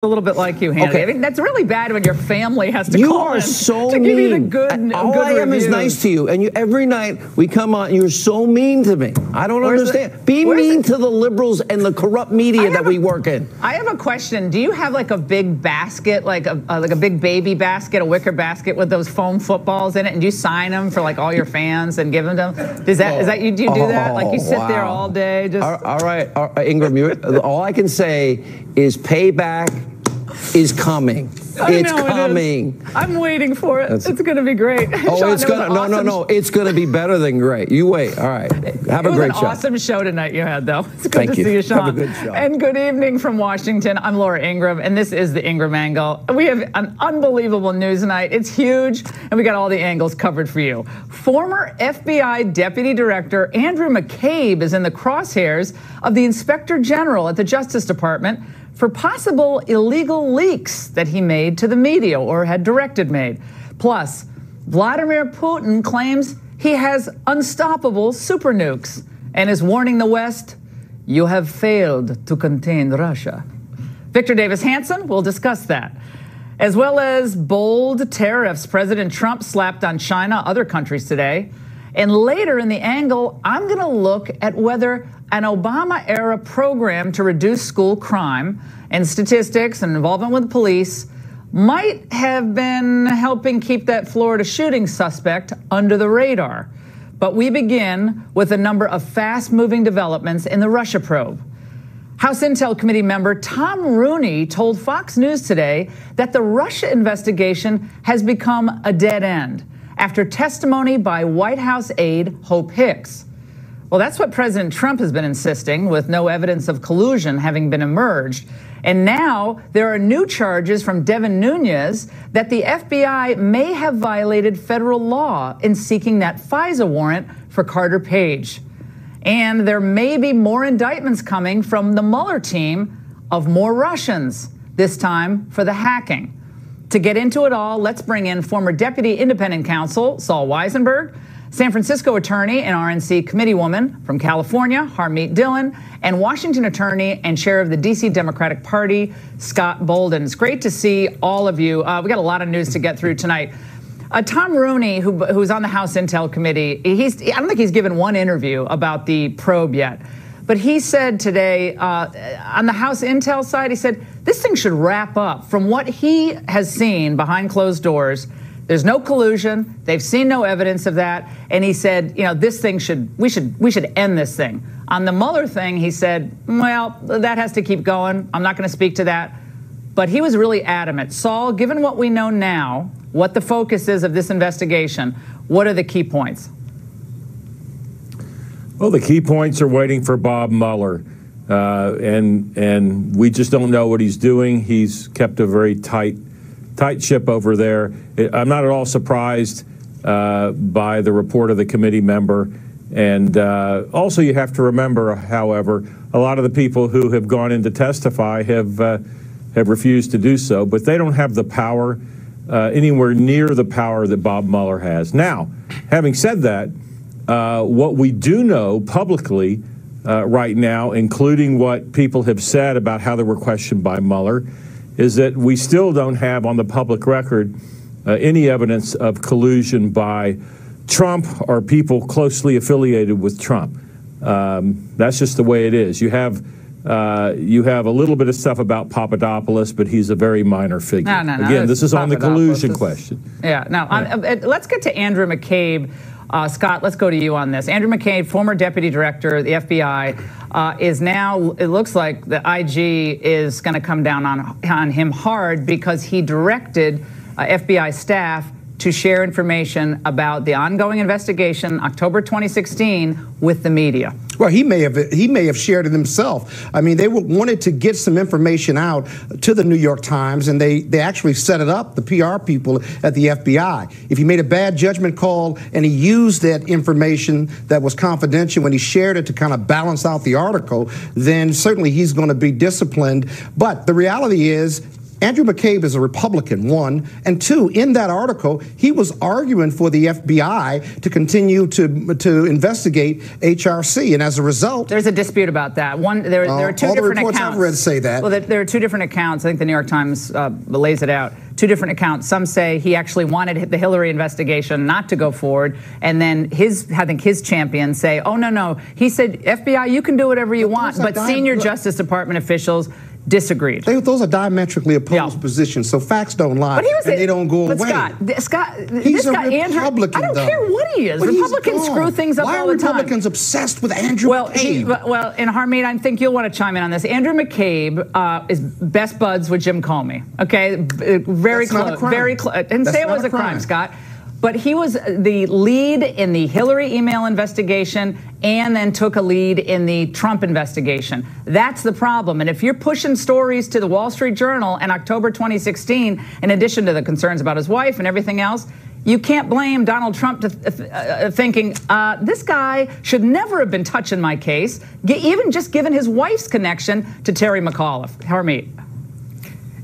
A little bit like you, Hannity. Okay. I mean, that's really bad when your family has to you call are in so to mean. give you the good. All good I am reviews. is nice to you, and you every night we come on. You're so mean to me. I don't understand. Be mean to the liberals and the corrupt media that we work in. I have a question. Do you have like a big basket, like a big baby basket, a wicker basket with those foam footballs in it, and you sign them for like all your fans and give them to them? Is that you? Do you do that? Like you sit there all day? Just all right, Ingram. All I can say is payback is coming. It's coming. I'm waiting for it. It's going to be great. Oh, Sean, it's going to no. It's going to be better than great. You wait. All right. Have a great show. It was an awesome show tonight you had, though. It's good Thank to you. see you, Sean. Have a good show. And good evening from Washington. I'm Laura Ingraham, and this is the Ingraham Angle. We have an unbelievable news night. It's huge, and we got all the angles covered for you. Former FBI Deputy Director Andrew McCabe is in the crosshairs of the Inspector General at the Justice Department for possible illegal leaks that he made to the media or had directed made. Plus, Vladimir Putin claims he has unstoppable super nukes and is warning the West, you have failed to contain Russia. Victor Davis Hanson will discuss that, as well as bold tariffs President Trump slapped on China, other countries today. And later in the angle, I'm going to look at whether an Obama-era program to reduce school crime and statistics and involvement with police might have been helping keep that Florida shooting suspect under the radar. But we begin with a number of fast-moving developments in the Russia probe. House Intel Committee member Tom Rooney told Fox News today that the Russia investigation has become a dead end after testimony by White House aide Hope Hicks. Well, that's what President Trump has been insisting, with no evidence of collusion having been emerged. And now there are new charges from Devin Nunes that the FBI may have violated federal law in seeking that FISA warrant for Carter Page. And there may be more indictments coming from the Mueller team of more Russians, this time for the hacking. To get into it all, let's bring in former Deputy Independent Counsel Saul Weisenberg, San Francisco attorney and RNC committeewoman from California, Harmeet Dillon, and Washington attorney and chair of the D.C. Democratic Party, Scott Bolden. It's great to see all of you. We got a lot of news to get through tonight. Tom Rooney, who's on the House Intel Committee, I don't think he's given one interview about the probe yet. But he said today on the House Intel side, he said this thing should wrap up. From what he has seen behind closed doors, there's no collusion. They've seen no evidence of that. And he said, you know, this thing we should end this thing. On the Mueller thing, he said, well, that has to keep going. I'm not going to speak to that. But he was really adamant. Saul, given what we know now, what the focus is of this investigation, what are the key points? Well, the key points are waiting for Bob Mueller. And we just don't know what he's doing. He's kept a very tight ship over there. I'm not at all surprised by the report of the committee member. And also you have to remember, however, a lot of the people who have gone in to testify have refused to do so, but they don't have the power anywhere near the power that Bob Mueller has. Now, having said that, what we do know publicly right now, including what people have said about how they were questioned by Mueller, is that we still don't have on the public record any evidence of collusion by Trump or people closely affiliated with Trump. That's just the way it is. You have a little bit of stuff about Papadopoulos, but he's a very minor figure. No. Again, this is on the collusion question. Yeah. Now, let's get to Andrew McCabe. Scott, let's go to you on this. Andrew McCabe, former deputy director of the FBI, is now, it looks like the IG is going to come down on him hard because he directed FBI staff to share information about the ongoing investigation, October 2016, with the media. Well, he may have shared it himself. I mean, they wanted to get some information out to the New York Times, and they actually set it up, the PR people at the FBI. If he made a bad judgment call and he used that information that was confidential when he shared it to kind of balance out the article, then certainly he's going to be disciplined. But the reality is, Andrew McCabe is a Republican, one, and two, in that article, he was arguing for the FBI to continue to investigate HRC, and as a result, there's a dispute about that. One, there are two different accounts. All the reports I've read say that. Well, there are two different accounts. I think the New York Times lays it out. Two different accounts. Some say he actually wanted the Hillary investigation not to go forward, and then I think his champions say, oh no, he said FBI, you can do whatever you want, but senior Justice Department officials disagreed. Those are diametrically opposed positions, so facts don't lie, and they don't go away. Scott, he's this a guy, Republican, Andrew, I don't care what he is. Republicans screw things up all the time. Why are Republicans obsessed with Andrew McCabe? Well, and Harmeet, I think you'll want to chime in on this. Andrew McCabe is best buds with Jim Comey. Okay, very close. Very close. I didn't say it was a crime, Scott. But he was the lead in the Hillary email investigation and then took a lead in the Trump investigation. That's the problem. And if you're pushing stories to the Wall Street Journal in October 2016, in addition to the concerns about his wife and everything else, you can't blame Donald Trump thinking, this guy should never have been touching my case, even just given his wife's connection to Terry McAuliffe. Harmeet.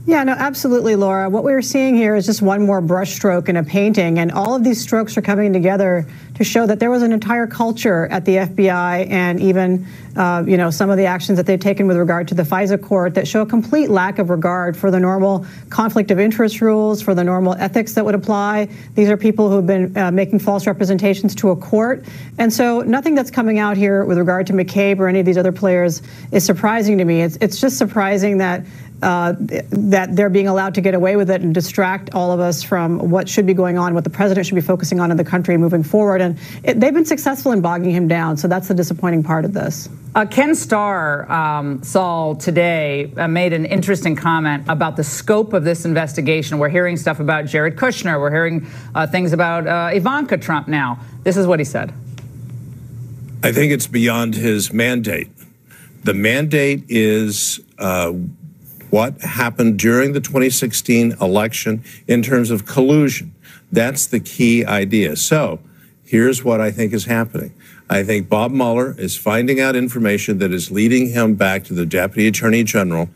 Yeah, no, absolutely, Laura. What we're seeing here is just one more brushstroke in a painting, and all of these strokes are coming together to show that there was an entire culture at the FBI and even, some of the actions that they've taken with regard to the FISA court that show a complete lack of regard for the normal conflict of interest rules, for the normal ethics that would apply. These are people who have been making false representations to a court. And so nothing that's coming out here with regard to McCabe or any of these other players is surprising to me. It's just surprising that they're being allowed to get away with it and distract all of us from what should be going on, what the president should be focusing on in the country moving forward. And they've been successful in bogging him down. So that's the disappointing part of this. Ken Starr, Saul, today made an interesting comment about the scope of this investigation. We're hearing stuff about Jared Kushner. We're hearing things about Ivanka Trump now. This is what he said. I think it's beyond his mandate. The mandate is what happened during the 2016 election in terms of collusion. That's the key idea. So here's what I think is happening. I think Bob Mueller is finding out information that is leading him back to the Deputy Attorney General.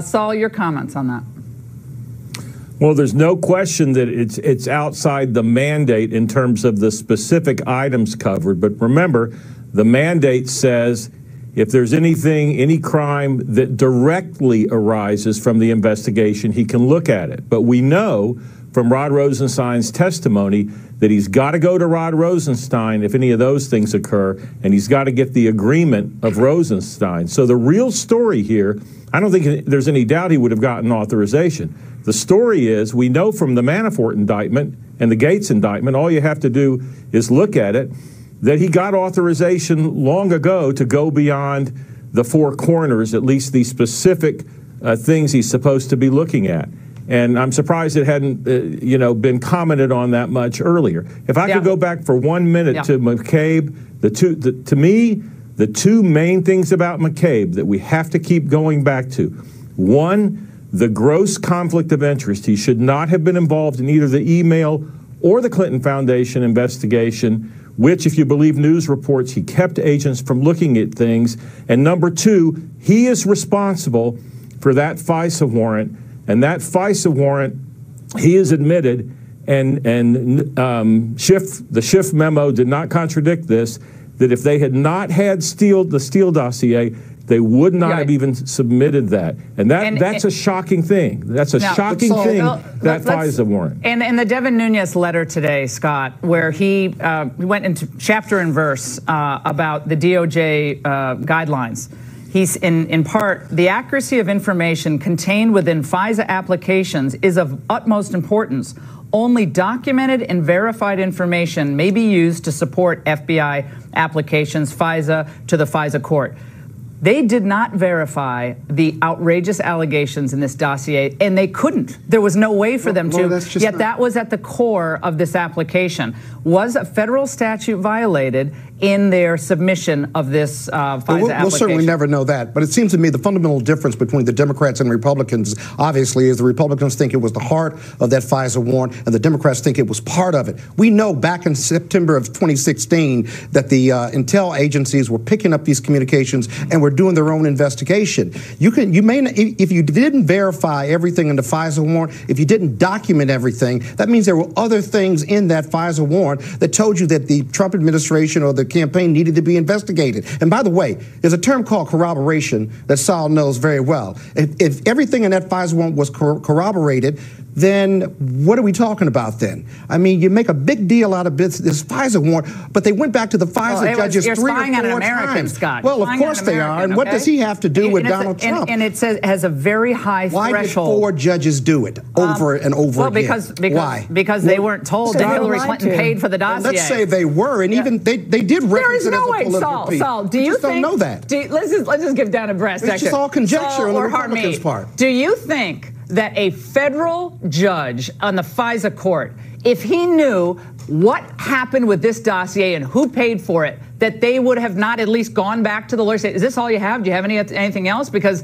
Saul, your comments on that? Well, there's no question that it's outside the mandate in terms of the specific items covered. But remember, the mandate says if there's any crime that directly arises from the investigation, he can look at it. But we know from Rod Rosenstein's testimony that he's got to go to Rod Rosenstein if any of those things occur, and he's got to get the agreement of Rosenstein. So the real story here, I don't think there's any doubt he would have gotten authorization. The story is, we know from the Manafort indictment and the Gates indictment, all you have to do is look at it, that he got authorization long ago to go beyond the four corners, at least the specific things he's supposed to be looking at. And I'm surprised it hadn't, been commented on that much earlier. If I could go back for 1 minute to McCabe, to me, the two main things about McCabe that we have to keep going back to. One, the gross conflict of interest. He should not have been involved in either the email or the Clinton Foundation investigation, which, if you believe news reports, he kept agents from looking at things. And number two, he is responsible for that FISA warrant. And that FISA warrant, he has admitted, and the Schiff memo did not contradict this, that if they had not had the Steele dossier, they would not have even submitted that. And that's a shocking thing. That's a shocking thing, that FISA warrant. And the Devin Nunes letter today, Scott, where he went into chapter and verse about the DOJ guidelines. He's in part, the accuracy of information contained within FISA applications is of utmost importance. Only documented and verified information may be used to support FBI applications FISA to the FISA court. They did not verify the outrageous allegations in this dossier, and they couldn't. There was no way for them to, yet that was at the core of this application. Was a federal statute violated in their submission of this FISA application? We'll certainly never know that, but it seems to me the fundamental difference between the Democrats and Republicans, obviously, is the Republicans think it was the heart of that FISA warrant, and the Democrats think it was part of it. We know back in September of 2016 that the intel agencies were picking up these communications and were were doing their own investigation. You may not, if you didn't verify everything in the FISA warrant, if you didn't document everything, that means there were other things in that FISA warrant that told you that the Trump administration or the campaign needed to be investigated. And by the way, there's a term called corroboration that Saul knows very well. If everything in that FISA warrant was corroborated, then what are we talking about then? I mean, you make a big deal out of this FISA warrant, but they went back to the FISA judges you're 3 or 4 spying on an American, times. Scott. Well, of course they are. And what does he have to do with Donald Trump? And it says has a very high Why threshold. Why did 4 judges do it over and over again? Why? Because they weren't told that Hillary Clinton paid for the dossier. Let's say they were, and even they did reference it as a political piece. Saul, do you think? Don't know that. Let's just get down to brass tacks. It's just all conjecture on the Republicans' part. Do you think that a federal judge on the FISA court, if he knew what happened with this dossier and who paid for it, that they would have not at least gone back to the lawyer and said, is this all you have? Do you have anything else? Because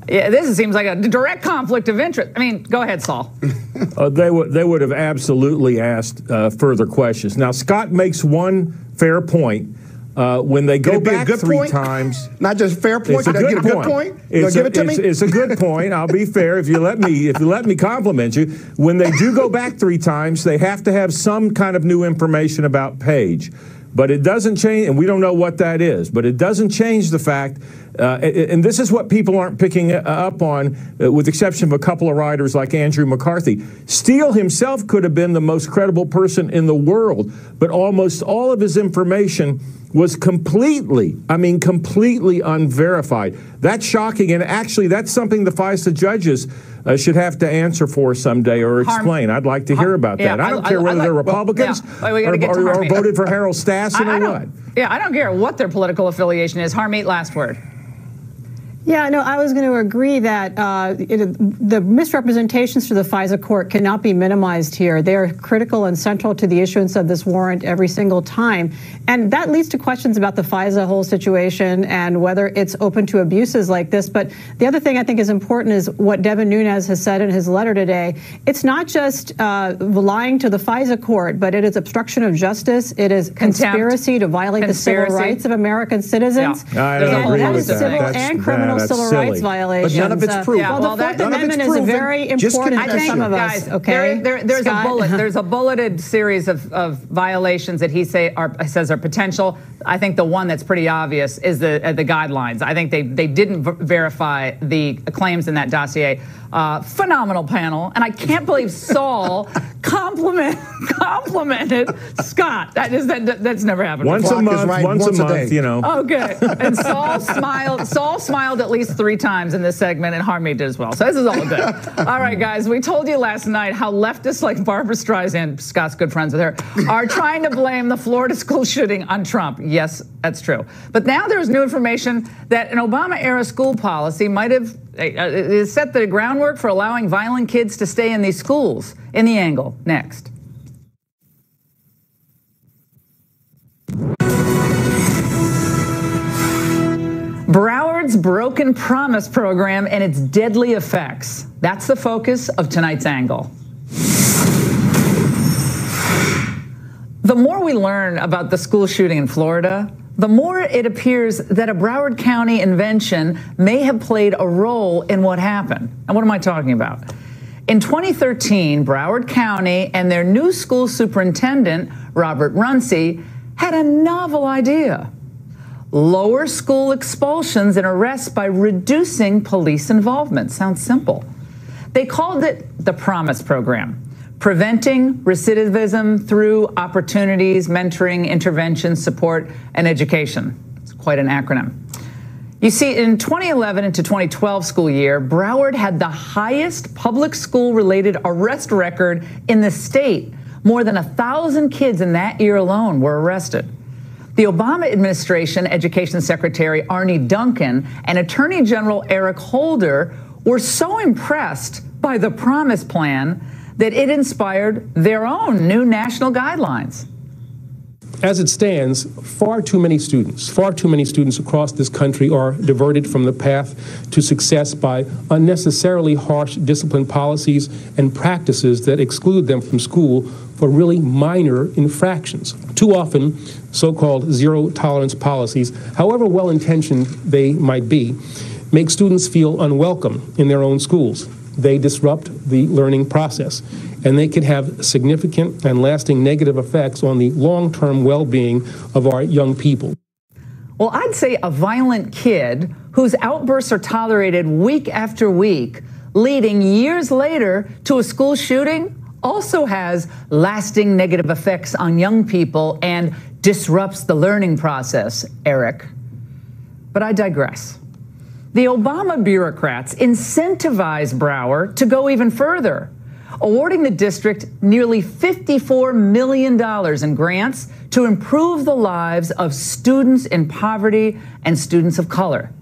this seems like a direct conflict of interest. I mean, go ahead, Saul. They would have absolutely asked further questions. Now, Scott makes one fair point. When they go back 3 times, not just fair point. It's a good point. Give it to me. It's a good point. I'll be fair if you let me compliment you. When they do go back 3 times, they have to have some kind of new information about Page. But it doesn't change, and we don't know what that is, but it doesn't change the fact, and this is what people aren't picking up on, with the exception of a couple of writers like Andrew McCarthy. Steele himself could have been the most credible person in the world, but almost all of his information was completely unverified. That's shocking, and actually that's something the FISA judges should have to answer for someday or explain. I'd like to hear about that. I don't care whether they're Republicans or voted for Harold Stassen or what. Yeah, I don't care what their political affiliation is. Harmeet, last word. Yeah, no, I was going to agree that the misrepresentations to the FISA court cannot be minimized here. They are critical and central to the issuance of this warrant every single time. And that leads to questions about the FISA whole situation and whether it's open to abuses like this. But the other thing I think is important is what Devin Nunes has said in his letter today. It's not just lying to the FISA court, but it is obstruction of justice. It is conspiracy to violate the civil rights of American citizens. Yeah. I don't agree with that. Civil and criminal civil rights violations. But none of it's proven. Well, the Fourth Amendment is very important to some of us. Okay, there's a bulleted series of violations that he says are potential. I think the one that's pretty obvious is the guidelines. I think they didn't verify the claims in that dossier. Phenomenal panel, and I can't believe Saul complimented Scott. That's never happened once before. a month, you know. Okay, and Saul smiled. Saul smiled at least 3 times in this segment, and Harmeet did as well. So this is all good. All right, guys, we told you last night how leftists like Barbara Streisand, Scott's good friends with her, are trying to blame the Florida school shooting on Trump. Yes, that's true. But now there's new information that an Obama-era school policy might have set the groundwork for allowing violent kids to stay in these schools. In the Angle, next. Broward's broken promise program and its deadly effects. That's the focus of tonight's Angle. The more we learn about the school shooting in Florida, the more it appears that a Broward County invention may have played a role in what happened. And what am I talking about? In 2013, Broward County and their new school superintendent, Robert Runcie, had a novel idea. Lower school expulsions and arrests by reducing police involvement. Sounds simple. They called it the Promise Program, preventing recidivism through opportunities, mentoring, intervention, support, and education. It's quite an acronym. You see, in 2011 into 2012 school year, Broward had the highest public school-related arrest record in the state. More than 1,000 kids in that year alone were arrested. The Obama administration Education Secretary Arne Duncan and Attorney General Eric Holder were so impressed by the Promise Plan that it inspired their own new national guidelines. As it stands, far too many students across this country are diverted from the path to success by unnecessarily harsh discipline policies and practices that exclude them from school for really minor infractions. Too often, so-called zero-tolerance policies, however well-intentioned they might be, make students feel unwelcome in their own schools. They disrupt the learning process, and they can have significant and lasting negative effects on the long-term well-being of our young people. Well, I'd say a violent kid whose outbursts are tolerated week after week, leading years later to a school shooting, also has lasting negative effects on young people and disrupts the learning process, Eric. But I digress. The Obama bureaucrats incentivized Broward to go even further, awarding the district nearly $54 million in grants to improve the lives of students in poverty and students of color.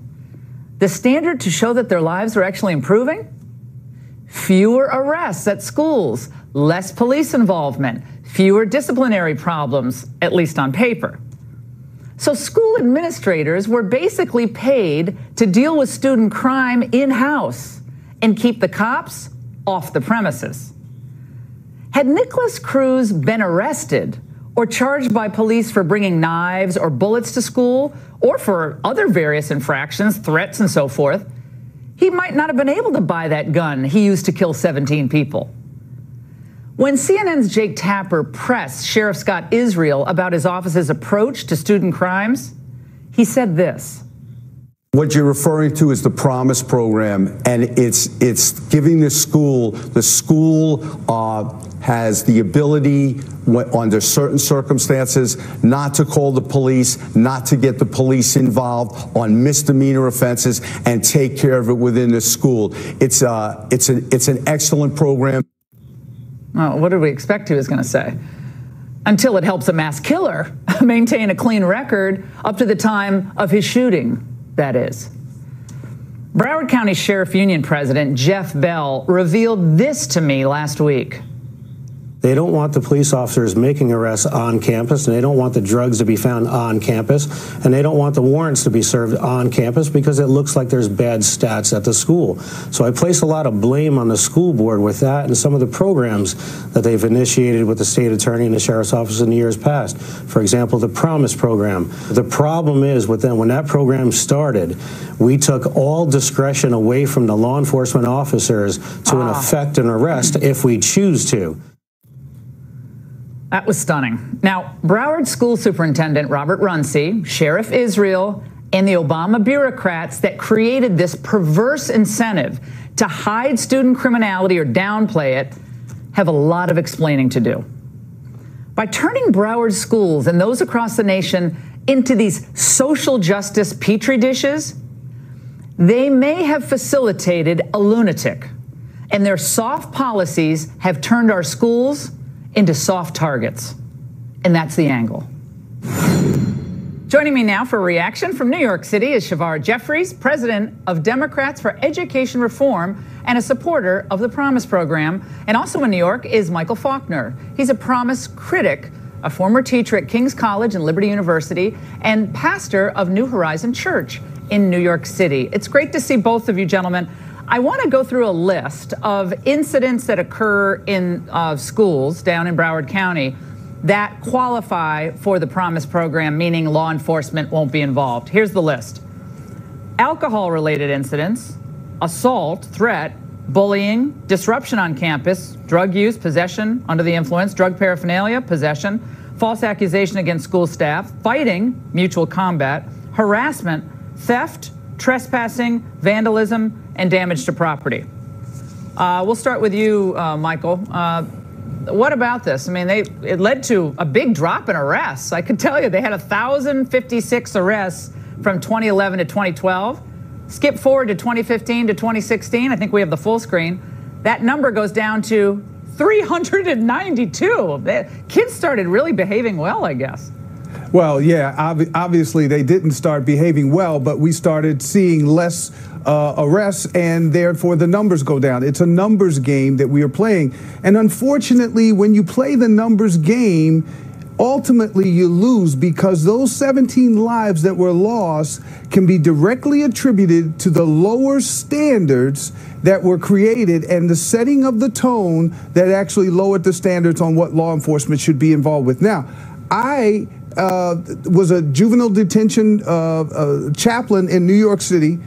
The standard to show that their lives are actually improving? Fewer arrests at schools, less police involvement, fewer disciplinary problems, at least on paper. So school administrators were basically paid to deal with student crime in-house and keep the cops off the premises. Had Nicholas Cruz been arrested or charged by police for bringing knives or bullets to school, or for other various infractions, threats and so forth, he might not have been able to buy that gun he used to kill 17 people. When CNN's Jake Tapper pressed Sheriff Scott Israel about his office's approach to student crimes, he said this. What you're referring to is the Promise program, and it's giving the school has the ability, under certain circumstances, not to call the police, not to get the police involved on misdemeanor offenses, and take care of it within the school. It's an excellent program. Well, what did we expect he was going to say? Until it helps a mass killer maintain a clean record up to the time of his shooting, that is. Broward County Sheriff Union President Jeff Bell revealed this to me last week. They don't want the police officers making arrests on campus, and they don't want the drugs to be found on campus, and they don't want the warrants to be served on campus because it looks like there's bad stats at the school. So I place a lot of blame on the school board with that and some of the programs that they've initiated with the state attorney and the sheriff's office in the years past. For example, the Promise program. The problem is with them, when that program started, we took all discretion away from the law enforcement officers to effect an arrest if we choose to. That was stunning. Now, Broward School Superintendent Robert Runcie, Sheriff Israel, and the Obama bureaucrats that created this perverse incentive to hide student criminality or downplay it have a lot of explaining to do. By turning Broward schools and those across the nation into these social justice petri dishes, they may have facilitated a lunatic, and their soft policies have turned our schools into soft targets. And that's the angle. Joining me now for a reaction from New York City is Shavar Jeffries, president of Democrats for Education Reform and a supporter of the Promise program. And also in New York is Michael Faulkner. He's a Promise critic, a former teacher at King's College and Liberty University, and pastor of New Horizon Church in New York City. It's great to see both of you gentlemen. I want to go through a list of incidents that occur in schools down in Broward County that qualify for the Promise program, meaning law enforcement won't be involved. Here's the list. Alcohol-related incidents, assault, threat, bullying, disruption on campus, drug use, possession under the influence, drug paraphernalia, possession, false accusation against school staff, fighting, mutual combat, harassment, theft, trespassing, vandalism, and damage to property. We'll start with you, Michael. What about this? I mean, it led to a big drop in arrests. I can tell you they had 1,056 arrests from 2011 to 2012. Skip forward to 2015 to 2016. I think we have the full screen. That number goes down to 392. Kids started really behaving well, I guess. Well, yeah, obviously they didn't start behaving well, but we started seeing less arrests, and therefore the numbers go down. It's a numbers game that we are playing. And unfortunately, when you play the numbers game, ultimately you lose, because those 17 lives that were lost can be directly attributed to the lower standards that were created and the setting of the tone that actually lowered the standards on what law enforcement should be involved with. Now, I was a juvenile detention chaplain in New York City.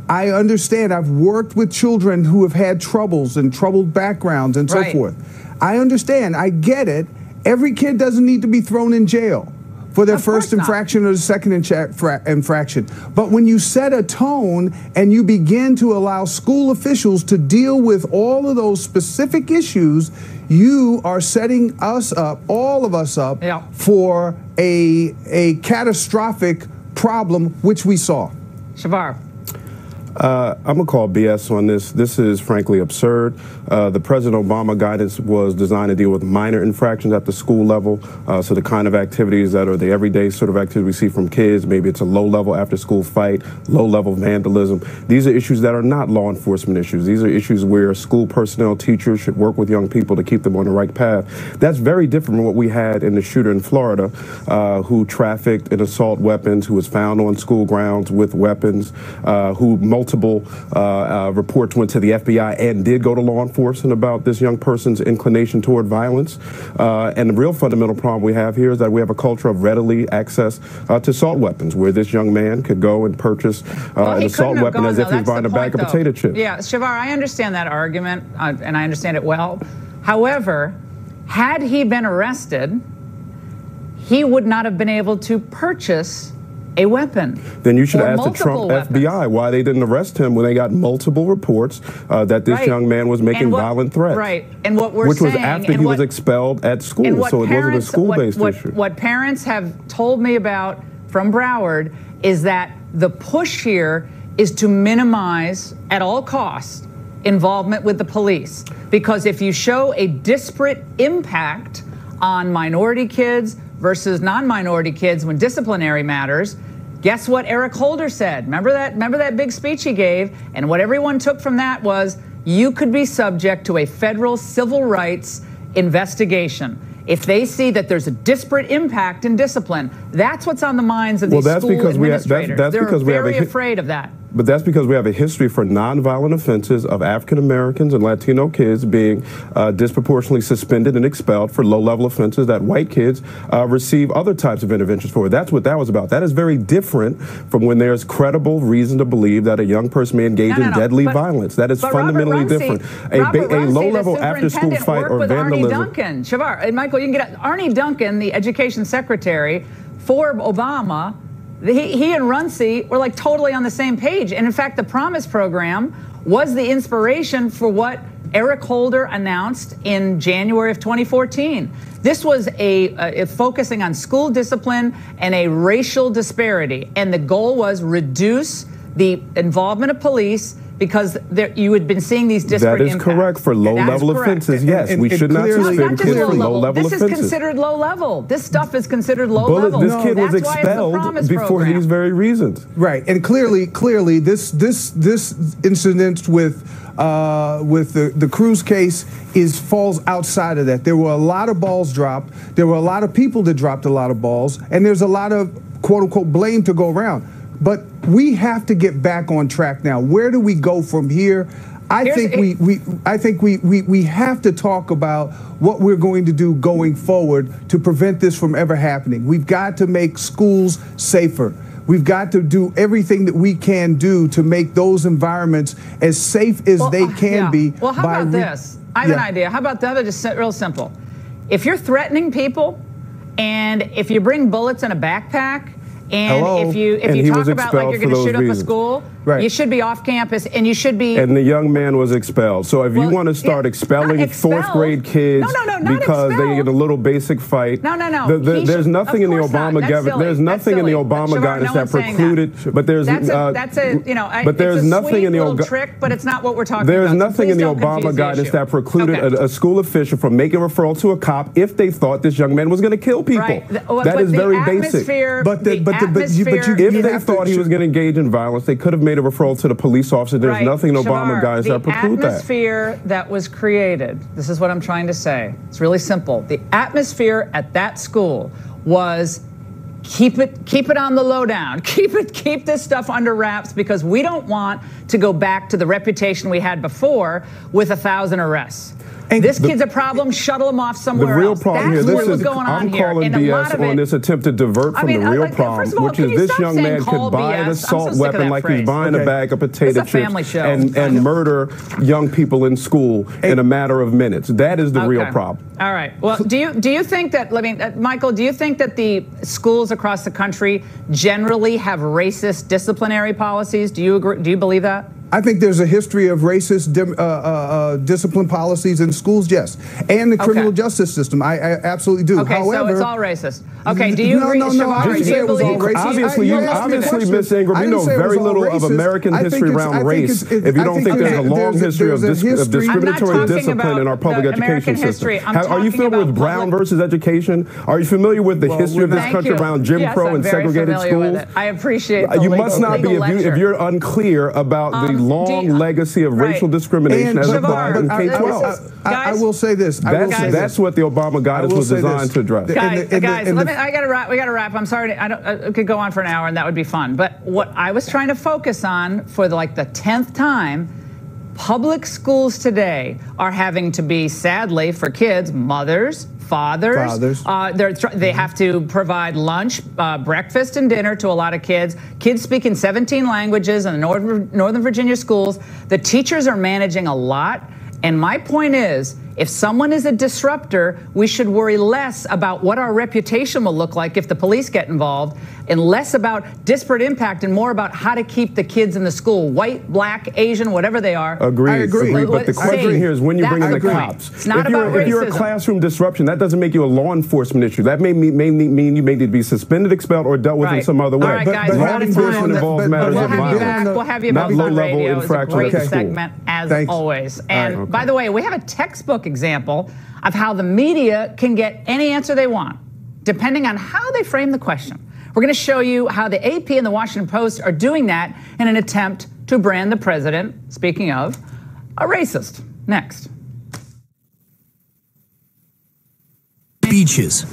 I understand. I've worked with children who have had troubles and troubled backgrounds and so forth. I understand. I get it. Every kid doesn't need to be thrown in jail for their first infraction or the second infraction. But when you set a tone and you begin to allow school officials to deal with all of those specific issues, you are setting us up, all of us up, for a catastrophic problem, which we saw. Shavar. I'm going to call BS on this. This is frankly absurd. The President Obama guidance was designed to deal with minor infractions at the school level. So the kind of activities that are the everyday sort of activity we see from kids, maybe it's a low-level after-school fight, low-level vandalism. These are issues that are not law enforcement issues. These are issues where school personnel, teachers should work with young people to keep them on the right path. That's very different from what we had in the shooter in Florida who trafficked in assault weapons, who was found on school grounds with weapons, who multiple reports went to the FBI and did go to law enforcement about this young person's inclination toward violence. And the real fundamental problem we have here is that we have a culture of readily access to assault weapons, where this young man could go and purchase an assault weapon as if he's buying a bag of potato chips. Yeah, Shavar, I understand that argument, and I understand it well. However, had he been arrested, he would not have been able to purchase a weapon. Then you should ask the Trump FBI why they didn't arrest him when they got multiple reports that this young man was making violent threats. Right, and what we're which saying, was after he was expelled at school, so it wasn't a school-based issue. What parents have told me about from Broward is that the push here is to minimize at all costs involvement with the police, because if you show a disparate impact on minority kids versus non-minority kids when disciplinary matters, guess what Eric Holder said? Remember that big speech he gave? And what everyone took from that was, you could be subject to a federal civil rights investigation if they see that there's a disparate impact in discipline. That's what's on the minds of these school administrators. They're very afraid of that. But that's because we have a history for nonviolent offenses of African Americans and Latino kids being disproportionately suspended and expelled for low-level offenses that white kids receive other types of interventions for. That's what that was about. That is very different from when there's credible reason to believe that a young person may engage in deadly violence. That is fundamentally different. A low-level after-school fight or vandalism. Arnie Duncan, Shavar, and Michael, you can get Arnie Duncan, the education secretary for Obama. He and Runcie were like totally on the same page. And in fact, the Promise program was the inspiration for what Eric Holder announced in January of 2014. This was a focusing on school discipline and a racial disparity. And the goal was reduce the involvement of police, because you had been seeing these disparate impacts. That is correct for low-level offenses. Yes, we should not suspend kids for low-level offenses. This is considered low-level. This stuff is considered low-level. This kid was expelled before these very reasons. Right, and clearly, this incident with the Cruz case falls outside of that. There were a lot of balls dropped. There were a lot of people that dropped a lot of balls, and there's a lot of quote-unquote blame to go around. But we have to get back on track now. Where do we go from here? I think we have to talk about what we're going to do going forward to prevent this from ever happening. We've got to make schools safer. We've got to do everything that we can do to make those environments as safe as they can be. Well, how about this? I have an idea. How about the other, just real simple. If you're threatening people, and if you bring bullets in a backpack, and if you talk about like you're going to shoot up a school, you should be off campus, and you should be. And the young man was expelled. So if you want to start expelling fourth-grade kids because they get a little basic fight, there's nothing in the Obama guidance. There's nothing in the Obama guidance that precluded. But there's but there's nothing in the trick. But it's not what we're talking about. There's nothing in the Obama guidance that precluded a school official from making a referral to a cop if they thought this young man was going to kill people. That is very basic. If they thought he was going to engage in violence, they could have made a referral to the police officer. There's nothing in Obama guidance that precludes that. The atmosphere that was created, this is what I'm trying to say. It's really simple. The atmosphere at that school was keep it on the lowdown. Keep this stuff under wraps, because we don't want to go back to the reputation we had before with 1,000 arrests. This kid's a problem. Shuttle him off somewhere The real else. problem That's here, what was going on I'm here. calling And a lot BS of it, on this attempt to divert from the real problem, which is this young man could buy an assault weapon like he's buying a bag of potato chips and murder young people in school in a matter of minutes. That is the real problem. All right. Well, do you think that, Michael, do you think that the schools across the country generally have racist disciplinary policies? Do you agree? Do you believe that? I think there's a history of racist discipline policies in schools, yes, and the criminal justice system. I absolutely do. Okay, However, so it's all racist. Okay, do you agree? No, I didn't say it was all racist. Obviously, Ms. Ingram, you know very little of American history around race if you don't think there's a long history of discriminatory discipline in our public education system. Are you familiar with Brown versus education? Are you familiar with the history of this country around Jim Crow and segregated schools? I appreciate the You must not be, if you're unclear about the long legacy of racial discrimination as applied in K-12. I will say this. That's what the Obama guidance was designed to address. Guys, I got to wrap. We got to wrap. I'm sorry. I could go on for an hour, and that would be fun. But what I was trying to focus on for the 10th time, public schools today are having to be, sadly, for kids, mothers, fathers. They have to provide lunch, breakfast, and dinner to a lot of kids. Kids speak in 17 languages in the Northern Virginia schools. The teachers are managing a lot. And my point is, if someone is a disruptor, we should worry less about what our reputation will look like if the police get involved, and less about disparate impact and more about how to keep the kids in the school, white, black, Asian, whatever they are. Agreed. But the question here is when you bring in the cops. It's not about racism. If you're a classroom disruption, that doesn't make you a law enforcement issue. That may mean you may need to be suspended, expelled, or dealt with in some other way. All right, guys, law enforcement involves matters of violence. We'll have you back on radio. It was a great segment, as always. And by the way, we have a textbook example of how the media can get any answer they want, depending on how they frame the question. We're going to show you how the AP and the Washington Post are doing that in an attempt to brand the president, speaking of, a racist. Next. Beaches.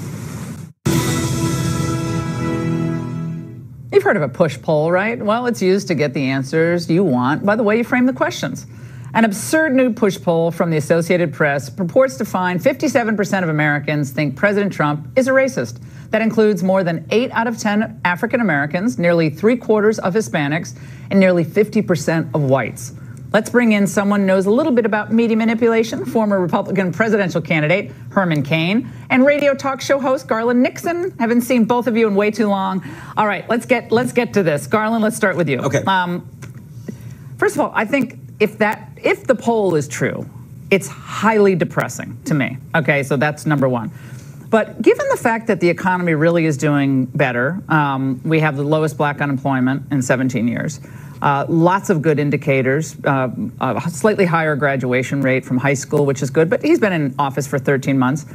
You've heard of a push poll, right? Well, it's used to get the answers you want by the way you frame the questions. An absurd new push poll from the Associated Press purports to find 57% of Americans think President Trump is a racist. That includes more than 8 out of 10 African Americans, nearly 3/4 of Hispanics, and nearly 50% of whites. Let's bring in someone who knows a little bit about media manipulation, former Republican presidential candidate Herman Cain, and radio talk show host Garland Nixon. Haven't seen both of you in way too long. All right, let's get to this. Garland, let's start with you. Okay. First of all, I think if the poll is true, it's highly depressing to me. Okay, so that's number one. But given the fact that the economy really is doing better, we have the lowest black unemployment in 17 years, lots of good indicators, a slightly higher graduation rate from high school, which is good, but he's been in office for 13 months.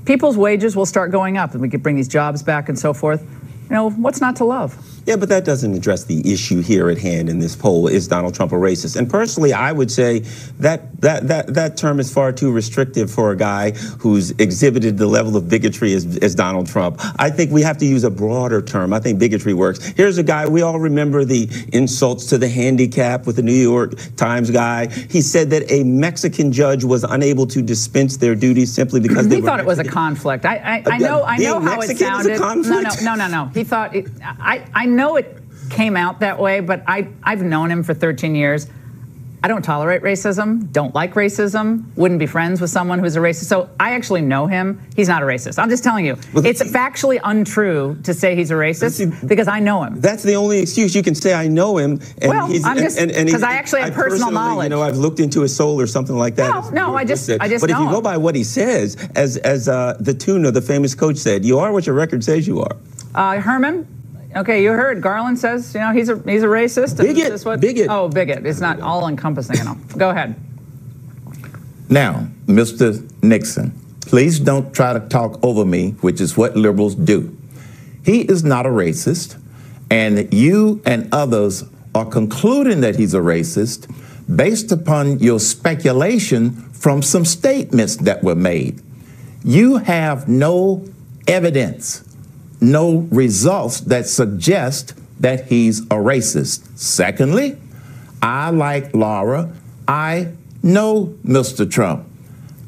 People's wages will start going up and we could bring these jobs back and so forth. You know, what's not to love? Yeah, but that doesn't address the issue here at hand in this poll. Is Donald Trump a racist? And personally, I would say that term is far too restrictive for a guy who's exhibited the level of bigotry as Donald Trump. I think we have to use a broader term. I think bigotry works. Here's a guy, we all remember the insults to the handicap with the New York Times guy. He said that a Mexican judge was unable to dispense their duties simply because they were thought Mexican. It was a conflict. I know how it sounded. No. He thought I know it came out that way, but I've known him for 13 years. I don't tolerate racism, don't like racism, wouldn't be friends with someone who's a racist. So I actually know him. He's not a racist. I'm just telling you, it's factually untrue to say he's a racist because I know him. That's the only excuse you can say. I know him. And well, I'm just because I actually have personal knowledge. You know, I've looked into his soul or something like that. No, I just But if you go by what he says, as the Tuna, the famous coach, said, you are what your record says you are. Herman. Okay, you heard Garland says, you know, he's a racist. Bigot. Oh, bigot. It's not all-encompassing enough. Go ahead. Now, Mr. Nixon, please don't try to talk over me, which is what liberals do. He is not a racist, and you and others are concluding that he's a racist based upon your speculation from some statements that were made. You have no evidence, no results that suggest that he's a racist. Secondly, I, like Laura, I know Mr. Trump.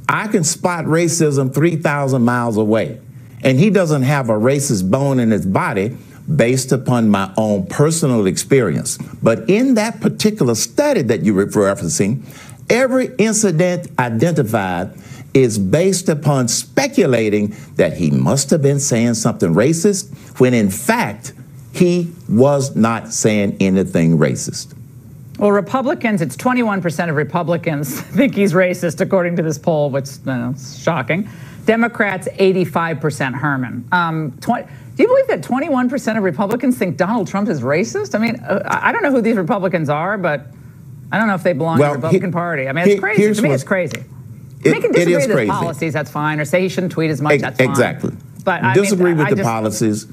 I can spot racism 3,000 miles away. And he doesn't have a racist bone in his body based upon my own personal experience. But in that particular study that you're referencing, every incident identified is based upon speculating that he must have been saying something racist, when in fact, he was not saying anything racist. Well, Republicans, it's 21% of Republicans think he's racist, according to this poll, which is shocking. Democrats, 85%, Herman. Do you believe that 21% of Republicans think Donald Trump is racist? I mean, I don't know who these Republicans are, but I don't know if they belong to the Republican Party. I mean, it's crazy. To me, it's crazy. They can disagree with his policies, that's fine, or say he shouldn't tweet as much, that's fine. Exactly. But I disagree with the policies,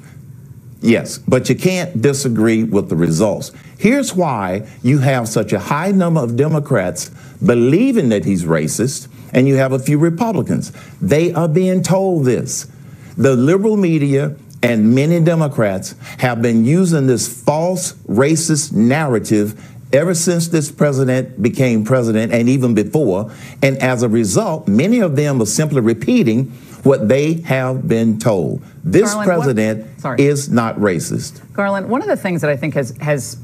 yes, but you can't disagree with the results. Here's why you have such a high number of Democrats believing that he's racist, and you have a few Republicans. They are being told this. The liberal media and many Democrats have been using this false racist narrative ever since this president became president, and even before. And as a result, many of them are simply repeating what they have been told. This Garland, president is not racist. Garland, one of the things that I think has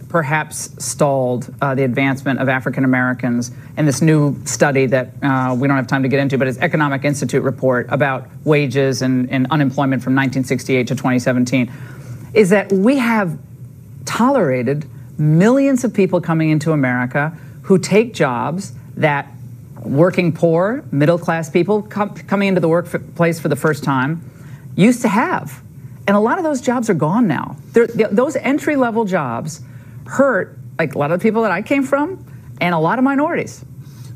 perhaps stalled the advancement of African Americans in this new study that we don't have time to get into, but it's Economic Institute report about wages and unemployment from 1968 to 2017, is that we have tolerated millions of people coming into America who take jobs that working poor, middle-class people coming into the workplace for the first time used to have. And a lot of those jobs are gone now. Those entry-level jobs hurt, like a lot of the people that I came from and a lot of minorities.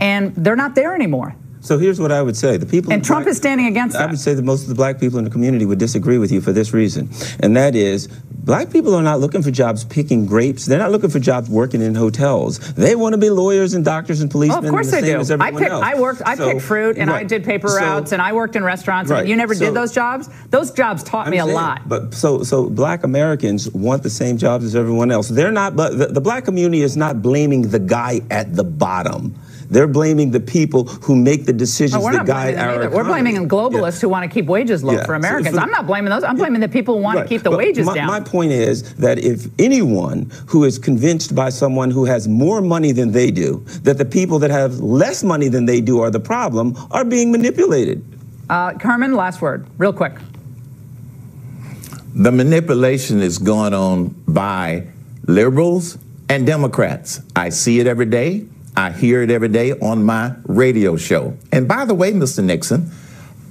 And they're not there anymore. So here's what I would say. The people and Trump is standing against that. I would say that most of the black people in the community would disagree with you for this reason. And that is, black people are not looking for jobs picking grapes. They're not looking for jobs working in hotels. They want to be lawyers and doctors and policemen. Of course they do. I picked fruit and I did paper routes and I worked in restaurants. And you never did those jobs? Those jobs taught me a lot. But so black Americans want the same jobs as everyone else. They're not, but the black community is not blaming the guy at the bottom. They're blaming the people who make the decisions that guide our economy. We're blaming globalists who want to keep wages low for Americans. I'm not blaming those. I'm blaming the people who want to keep the wages down. My point is that if anyone who is convinced by someone who has more money than they do, that the people that have less money than they do are the problem, are being manipulated. Carmen, last word, real quick. The manipulation is going on by liberals and Democrats. I see it every day. I hear it every day on my radio show. And by the way, Mr. Nixon,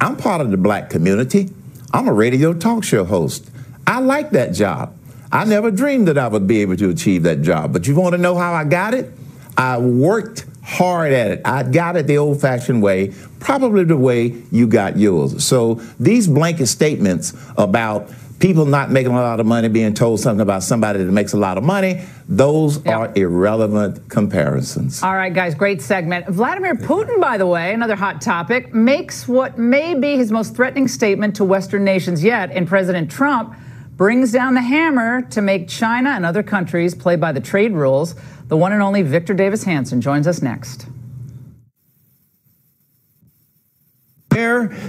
I'm part of the black community. I'm a radio talk show host. I like that job. I never dreamed that I would be able to achieve that job. But you want to know how I got it? I worked hard at it. I got it the old-fashioned way, probably the way you got yours. So these blanket statements about people not making a lot of money being told something about somebody that makes a lot of money, those are irrelevant comparisons. All right, guys, great segment. Vladimir Putin, by the way, another hot topic, makes what may be his most threatening statement to Western nations yet, and President Trump brings down the hammer to make China and other countries play by the trade rules. The one and only Victor Davis Hanson joins us next.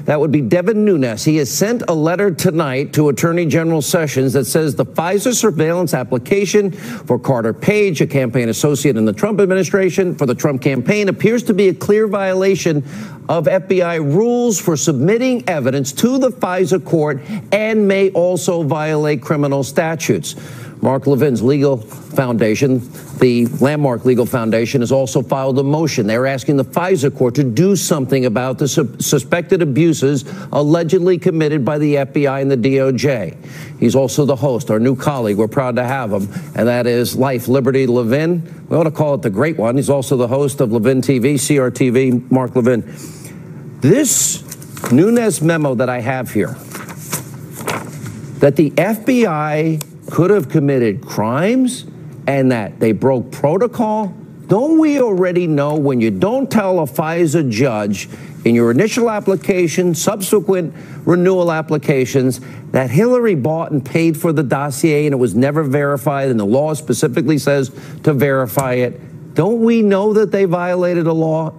That would be Devin Nunes. He has sent a letter tonight to Attorney General Sessions that says the Pfizer surveillance application for Carter Page, a campaign associate in the Trump administration for the Trump campaign, appears to be a clear violation of FBI rules for submitting evidence to the Pfizer court and may also violate criminal statutes. Mark Levin's legal foundation, the Landmark Legal Foundation, has also filed a motion. They're asking the Pfizer court to do something about the suspected abuses allegedly committed by the FBI and the DOJ. He's also the host, our new colleague. We're proud to have him, and that is Life, Liberty Levin. We ought to call it the Great One. He's also the host of Levin TV, CRTV, Mark Levin. This Nunes memo that I have here, that the FBI could have committed crimes and that they broke protocol. Don't we already know when you don't tell a Pfizer judge in your initial application, subsequent renewal applications, that Hillary bought and paid for the dossier and it was never verified and the law specifically says to verify it? Don't we know that they violated a law?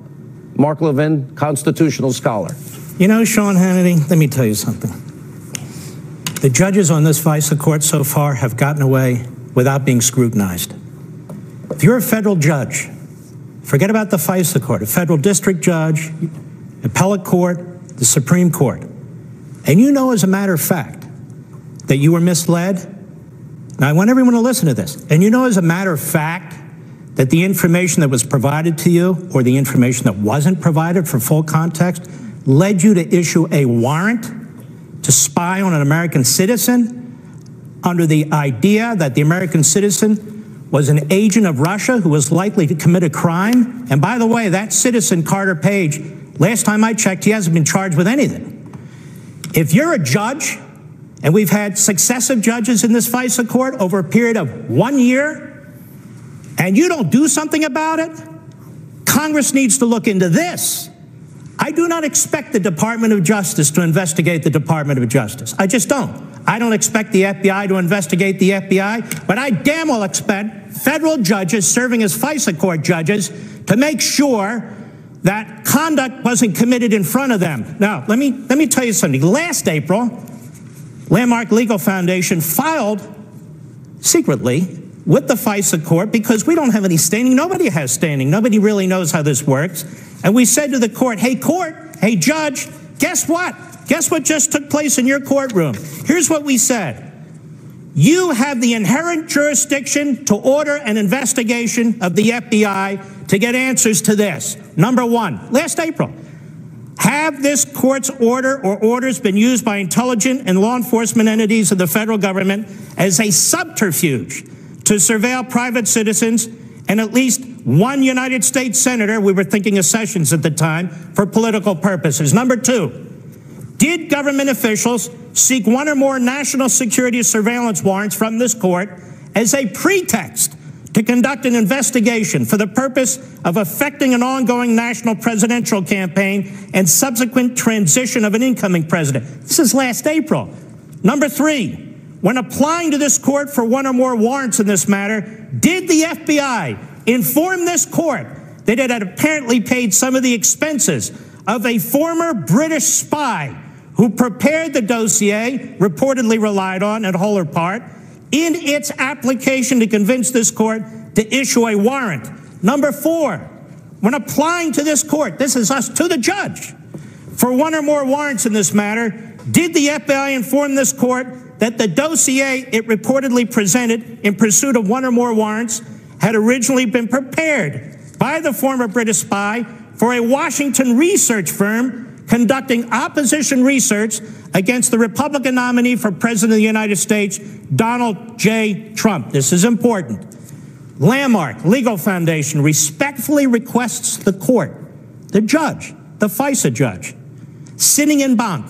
Mark Levin, constitutional scholar. You know, Sean Hannity, let me tell you something. The judges on this FISA court so far have gotten away without being scrutinized. If you're a federal judge, forget about the FISA court, a federal district judge, appellate court, the Supreme Court, and you know as a matter of fact that you were misled. Now, I want everyone to listen to this. And you know as a matter of fact that the information that was provided to you or the information that wasn't provided for full context led you to issue a warrant to spy on an American citizen under the idea that the American citizen was an agent of Russia who was likely to commit a crime. And by the way, that citizen, Carter Page, last time I checked, he hasn't been charged with anything. If you're a judge, and we've had successive judges in this FISA court over a period of 1 year, and you don't do something about it, Congress needs to look into this. I do not expect the Department of Justice to investigate the Department of Justice. I just don't. I don't expect the FBI to investigate the FBI, but I damn well expect federal judges serving as FISA court judges to make sure that conduct wasn't committed in front of them. Now, let me tell you something. Last April, Landmark Legal Foundation filed secretly with the FISA court because we don't have any standing. Nobody has standing. Nobody really knows how this works. And we said to the court, hey judge, guess what? Guess what just took place in your courtroom? Here's what we said. You have the inherent jurisdiction to order an investigation of the FBI to get answers to this. Number one, last April, have this court's order or orders been used by intelligence and law enforcement entities of the federal government as a subterfuge to surveil private citizens and at least one United States senator, we were thinking of Sessions at the time, for political purposes? Number two, did government officials seek one or more national security surveillance warrants from this court as a pretext to conduct an investigation for the purpose of affecting an ongoing national presidential campaign and subsequent transition of an incoming president? This is last April. Number three, when applying to this court for one or more warrants in this matter, did the FBI inform this court that it had apparently paid some of the expenses of a former British spy who prepared the dossier, reportedly relied on in whole or part, in its application to convince this court to issue a warrant? Number four, when applying to this court, this is us to the judge, for one or more warrants in this matter, did the FBI inform this court that the dossier it reportedly presented in pursuit of one or more warrants had originally been prepared by the former British spy for a Washington research firm conducting opposition research against the Republican nominee for President of the United States, Donald J. Trump? This is important. Landmark Legal Foundation respectfully requests the court, the judge, the FISA judge, sitting in banc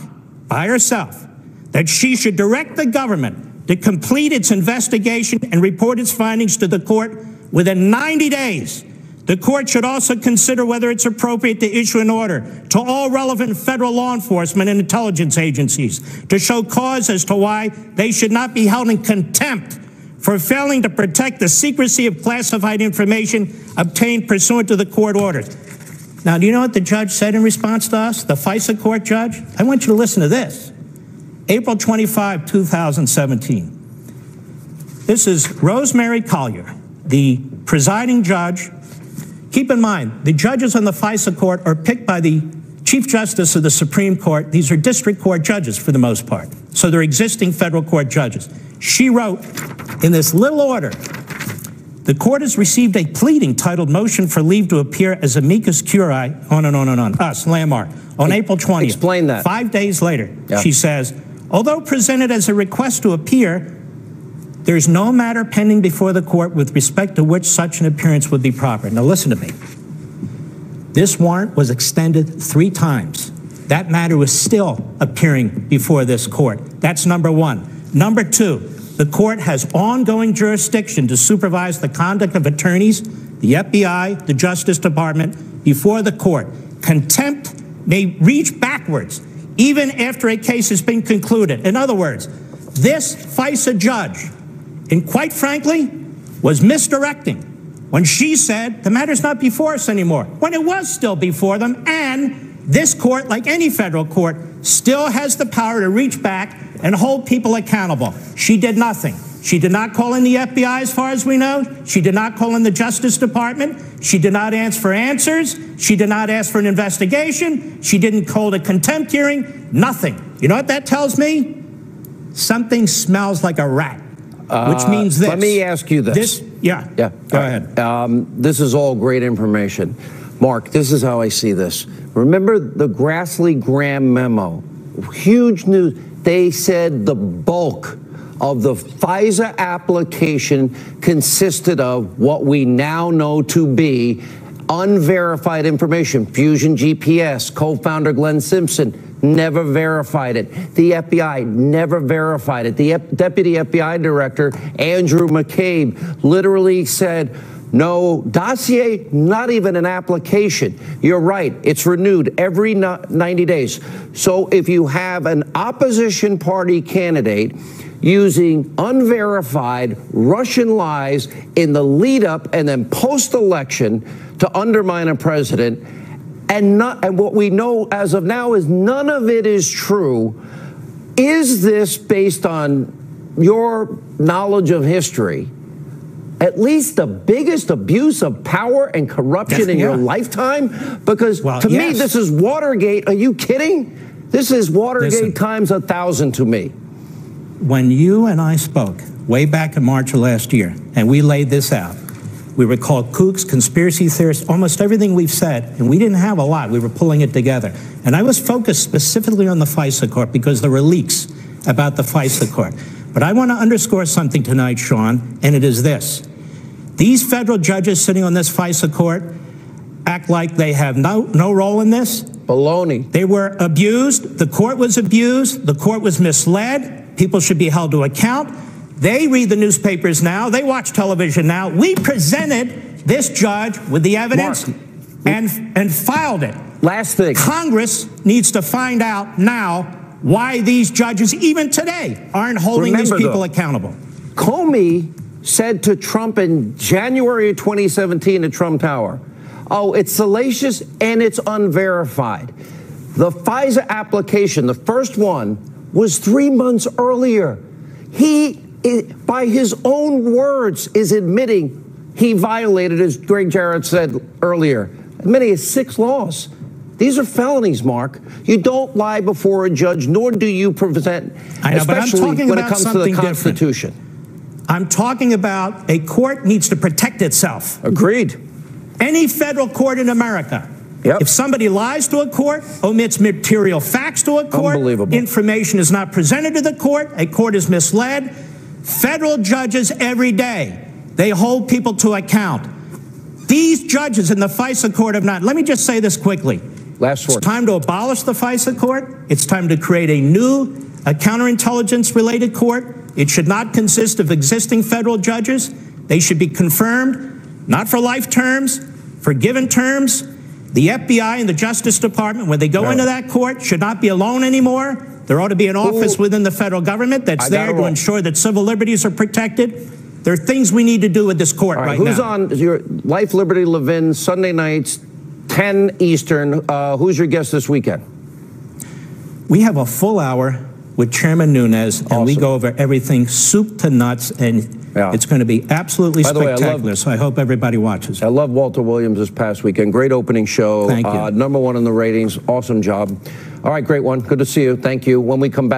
by herself, that she should direct the government to complete its investigation and report its findings to the court within 90 days. The court should also consider whether it's appropriate to issue an order to all relevant federal law enforcement and intelligence agencies to show cause as to why they should not be held in contempt for failing to protect the secrecy of classified information obtained pursuant to the court orders. Now, do you know what the judge said in response to us, the FISA court judge? I want you to listen to this. April 25, 2017. This is Rosemary Collier, the presiding judge. Keep in mind, the judges on the FISA court are picked by the Chief Justice of the Supreme Court. These are district court judges for the most part. So they're existing federal court judges. She wrote in this little order, the court has received a pleading titled Motion for Leave to Appear as Amicus Curiae, on and on and on, us, Landmark, on April 20th. Explain that. 5 days later, she says, although presented as a request to appear, there is no matter pending before the court with respect to which such an appearance would be proper. Now listen to me. This warrant was extended 3 times. That matter was still appearing before this court. That's number one. Number two, the court has ongoing jurisdiction to supervise the conduct of attorneys, the FBI, the Justice Department, before the court. Contempt may reach backwards even after a case has been concluded. In other words, this FISA judge, and quite frankly, was misdirecting when she said the matter's not before us anymore, when it was still before them, and this court, like any federal court, still has the power to reach back and hold people accountable. She did nothing. She did not call in the FBI, as far as we know. She did not call in the Justice Department. She did not ask for answers. She did not ask for an investigation. She didn't hold a contempt hearing. Nothing. You know what that tells me? Something smells like a rat, which means this. Let me ask you this. Go ahead. This is all great information. Mark, this is how I see this. Remember the Grassley-Graham memo? Huge news. They said the bulk of the FISA application consisted of what we now know to be unverified information. Fusion GPS, co-founder Glenn Simpson never verified it. The FBI never verified it. The Deputy FBI Director, Andrew McCabe, literally said, no dossier, not even an application. You're right, it's renewed every 90 days. So if you have an opposition party candidate using unverified Russian lies in the lead up and then post-election to undermine a president, and what we know as of now is none of it is true, is this, based on your knowledge of history, at least the biggest abuse of power and corruption in your lifetime? Because to me, this is Watergate. Are you kidding? This is Watergate times 1,000 to me. When you and I spoke way back in March of last year, and we laid this out, we were called kooks, conspiracy theorists, almost everything we've said, and we didn't have a lot. We were pulling it together. And I was focused specifically on the FISA court because there were leaks about the FISA court. But I want to underscore something tonight, Sean, and it is this. These federal judges sitting on this FISA court act like they have no role in this. Baloney. They were abused. The court was abused. The court was misled. People should be held to account. They read the newspapers now. They watch television now. We presented this judge with the evidence and filed it. Last thing. Congress needs to find out now why these judges, even today, aren't holding these people accountable. Comey said to Trump in January of 2017 at Trump Tower, oh, it's salacious and it's unverified. The FISA application, the first one, was 3 months earlier. He, by his own words, is admitting he violated, as Greg Jarrett said earlier, as many as 6 laws. These are felonies, Mark. You don't lie before a judge, nor do you present, especially when it comes to the Constitution. I'm talking about a court needs to protect itself. Agreed. Any federal court in America. Yep. If somebody lies to a court, omits material facts to a court, information is not presented to the court, a court is misled. Federal judges every day, they hold people to account. These judges in the FISA court have not. Let me just say this quickly. Last word. It's time to abolish the FISA court. It's time to create a new counterintelligence-related court. It should not consist of existing federal judges. They should be confirmed, not for life terms, for given terms. The FBI and the Justice Department, when they go into that court, should not be alone anymore. There ought to be an office within the federal government that's there to ensure that civil liberties are protected. There are things we need to do with this court right now. Who's on your Life, Liberty, Levin, Sunday nights, 10 Eastern? Who's your guest this weekend? We have a full hour with Chairman Nunes, and we go over everything soup to nuts, and it's going to be absolutely spectacular, so I hope everybody watches. I love Walter Williams this past weekend. Great opening show. Thank you. #1 in the ratings. Awesome job. All right, great one. Good to see you. Thank you. When we come back.